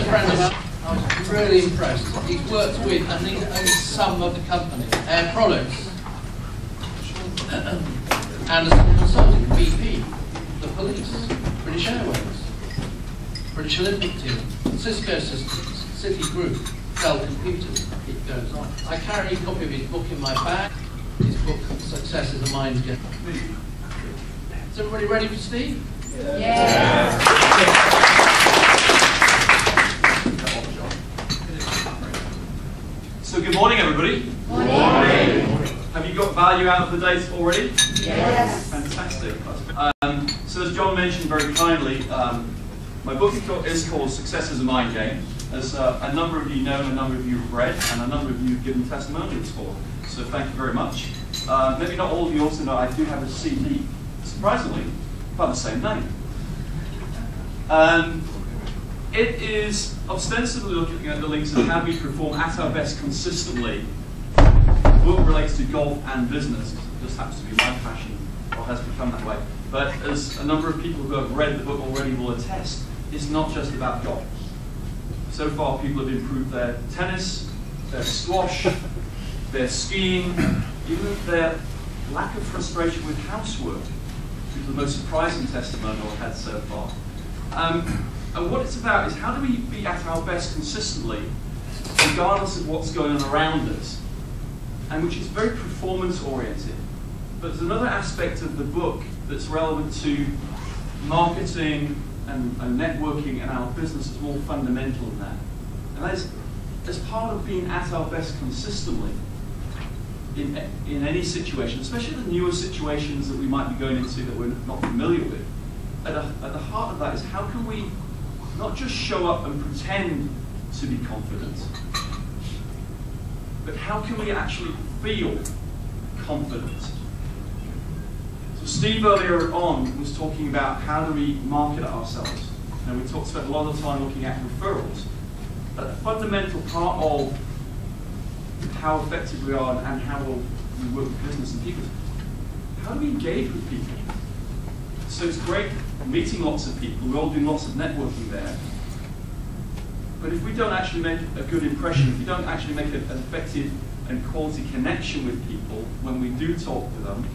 friend of mine. I was really impressed. He's worked with, I think, only some of the company, Air Products, and as a consulting, BP, the police, British Airways, British Olympic Team, Cisco Systems, City Group, Dell Computers, it goes on. I carry a copy of his book in my bag. His book, Success is a Mind Game. Is everybody ready for Steve? Yeah. So good morning, everybody. Morning. Have you got value out of the data already? Yes. Fantastic. So as John mentioned very kindly, my book is called Success is a Mind Game. As a number of you know, a number of you have read, and a number of you have given testimonials for. So thank you very much. Maybe not all of you also know I do have a CD, surprisingly, by the same name. It is ostensibly looking at the links of how we perform at our best consistently. The book relates to golf and business. It just happens to be my passion, or has become that way. But as a number of people who have read the book already will attest, it's not just about golf. So far, people have improved their tennis, their squash, their skiing, even their lack of frustration with housework, which is the most surprising testimonial I've had so far. And what it's about is how do we be at our best consistently, regardless of what's going on around us, and which is very performance-oriented. But there's another aspect of the book that's relevant to marketing and networking and our business is more fundamental than that. And that is, as part of being at our best consistently in any situation, especially the newer situations that we might be going into that we're not familiar with, at the heart of that is how can we not just show up and pretend to be confident, but how can we actually feel confident? So Steve earlier on was talking about how do we market ourselves. And we spent a lot of time looking at referrals. A fundamental part of how effective we are and how well we work with business and people. How do we engage with people? So it's great meeting lots of people. We're all doing lots of networking there. But if we don't actually make a good impression, if we don't actually make an effective and quality connection with people when we do talk to them,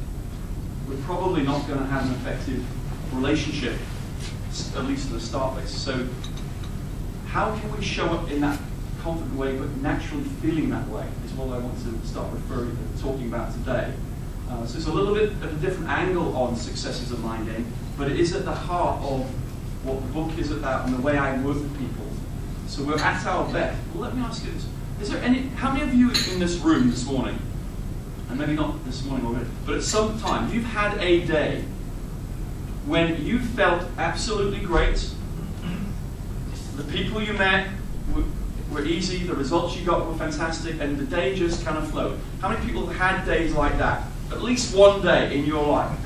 we're probably not going to have an effective relationship, at least at the start base. So how can we show up in that confident way, but naturally feeling that way, is what I want to start talking about today. So it's a little bit of a different angle on Success is a Mind Game, but it is at the heart of what the book is about and the way I work with people. So we're at our best. Well, let me ask you this. Is there how many of you in this room this morning, and maybe not this morning already, but at some time, you've had a day when you felt absolutely great, the people you met were easy, the results you got were fantastic, and the day just kind of flowed? How many people have had days like that? At least one day in your life.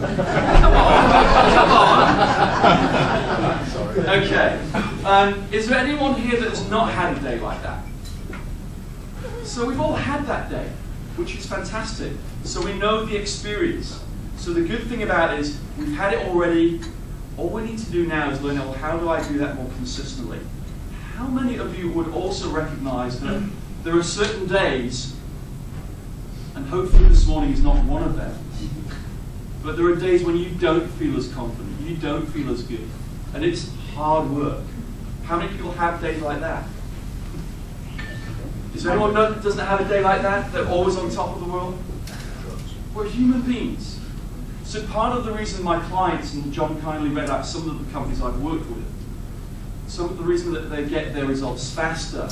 Come on. Sorry. Okay. Is there anyone here that has not had a day like that? So we've all had that day, which is fantastic. So we know the experience. So the good thing about it is we've had it already. All we need to do now is learn, well, how do I do that more consistently? How many of you would also recognize that there are certain days, and hopefully this morning is not one of them, but there are days when you don't feel as confident, you don't feel as good, and it's hard work. How many people have days like that? Is there anyone that doesn't have a day like that? They're always on top of the world? We're human beings. So part of the reason my clients, and John kindly read out some of the companies I've worked with, some of the reason that they get their results faster,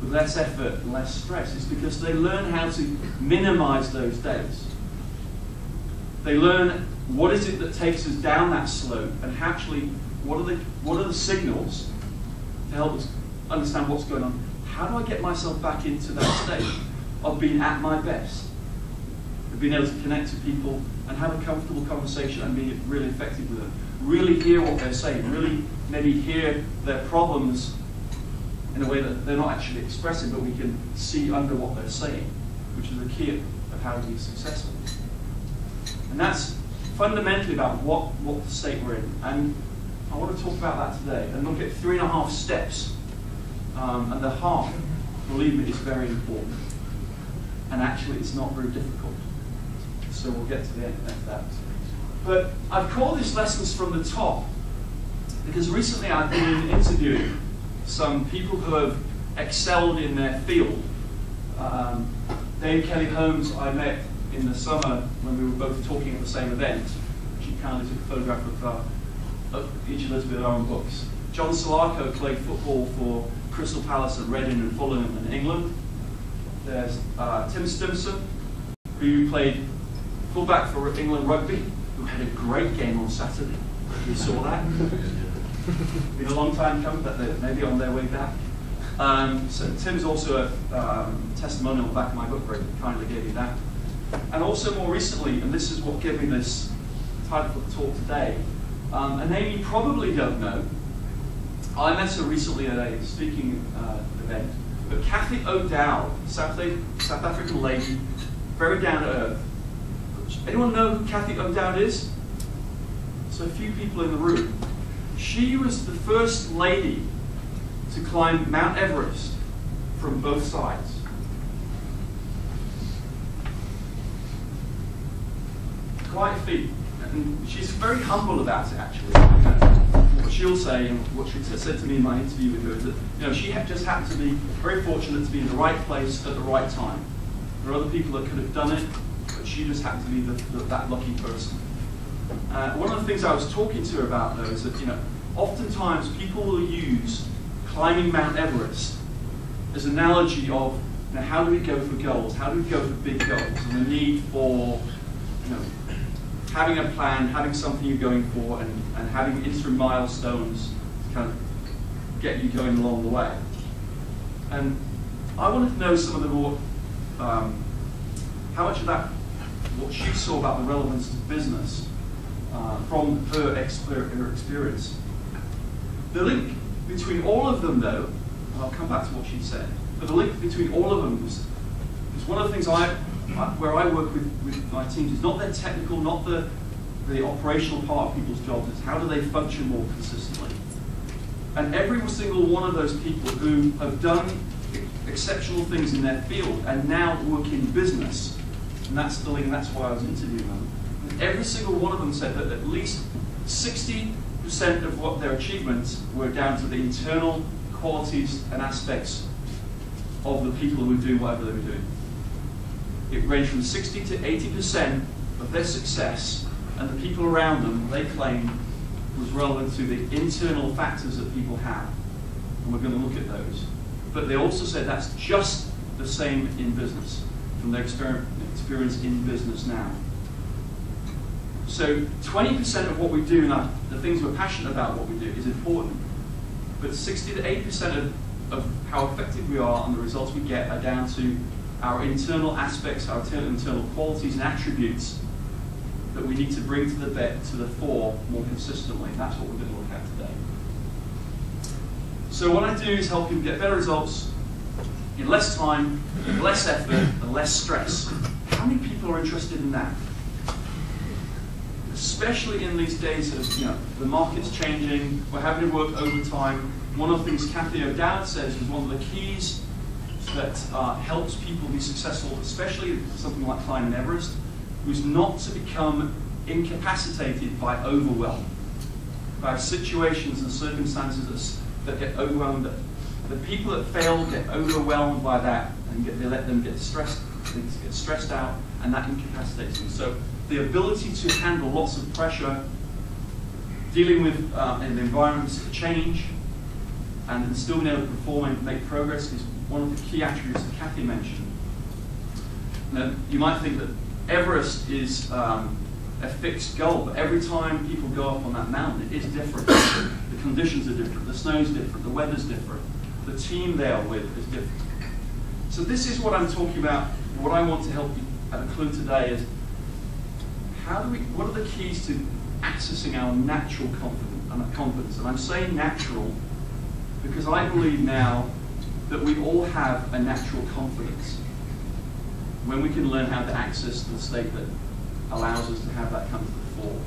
with less effort and less stress, is because they learn how to minimize those days. They learn what is it that takes us down that slope, and actually what are the signals to help us understand what's going on. How do I get myself back into that state of being at my best, of being able to connect to people and have a comfortable conversation and be really effective with them, really hear what they're saying, really maybe hear their problems in a way that they're not actually expressing, but we can see under what they're saying, which is the key of how to be successful. And that's fundamentally about what state we're in. And I want to talk about that today and look at 3.5 steps. And the half, believe me, is very important. And actually, it's not very difficult. So we'll get to the end of that. But I've called this Lessons from the Top because recently I've been interviewing some people who have excelled in their field. Dave Kelly Holmes I met in the summer when we were both talking at the same event. She kindly took a photograph of each of us with our own books. John Solarco played football for Crystal Palace and Reading and Fulham in England. There's Tim Stimson, who played fullback for England Rugby, who had a great game on Saturday. You saw that? Been a long time coming, but they're maybe on their way back. So Tim's also a testimonial on the back of my book, where he kindly gave me that. And also more recently, and this is what gave me this title for the talk today, a name you probably don't know. I met her recently at a speaking event, but Cathy O'Dowd, South African lady, very down to earth. Anyone know who Cathy O'Dowd is? So a few people in the room. She was the first lady to climb Mount Everest from both sides. Quite a feat. And she's very humble about it, actually. What she'll say, and what she said to me in my interview with her, is that she just happened to be very fortunate to be in the right place at the right time. There are other people that could have done it, but she just happened to be that lucky person. One of the things I was talking to her about, though, is that oftentimes people will use climbing Mount Everest as an analogy of how do we go for goals, how do we go for big goals, and the need for having a plan, having something you're going for, and having interim milestones to kind of get you going along the way. And I wanted to know some of the more, how much of that, what she saw about the relevance to business from her experience. The link between all of them, though, and I'll come back to what she said, but the link between all of them was one of the things where I work with my teams is not their technical, not the operational part of people's jobs, it's how do they function more consistently. And every single one of those people who have done exceptional things in their field and now work in business, and that's the link, that's why I was interviewing them, and every single one of them said that at least 60% of what their achievements were down to the internal qualities and aspects of the people who were doing whatever they were doing. It ranged from 60 to 80% of their success, and the people around them, they claim, was relevant to the internal factors that people have. And we're going to look at those. But they also said that's just the same in business, from their experience in business now. So 20% of what we do, and the things we're passionate about what we do, is important. But 60 to 80% of how effective we are and the results we get are down to our internal aspects, our internal qualities and attributes that we need to bring to the fore more consistently. And that's what we're going to look at today. So what I do is help you get better results in less time, less effort, and less stress. How many people are interested in that? Especially in these days of the market's changing, we're having to work overtime. One of the things Cathy O'Dowd says is one of the keys that helps people be successful, especially something like climbing Everest, was not to become incapacitated by overwhelm, by situations and circumstances that get overwhelmed. The people that fail get overwhelmed by that, and they let them get stressed out, and that incapacitates them. So the ability to handle lots of pressure, dealing with an environment of change, and still being able to perform and make progress is one of the key attributes that Cathy mentioned. Now, you might think that Everest is a fixed goal, but every time people go up on that mountain, it is different. The conditions are different, the snow's different, the weather's different, the team they are with is different. So this is what I'm talking about. What I want to help you include today is what are the keys to accessing our natural confidence? And I'm saying natural because I believe now that we all have a natural confidence when we can learn how to access the state that allows us to have that come to the fore.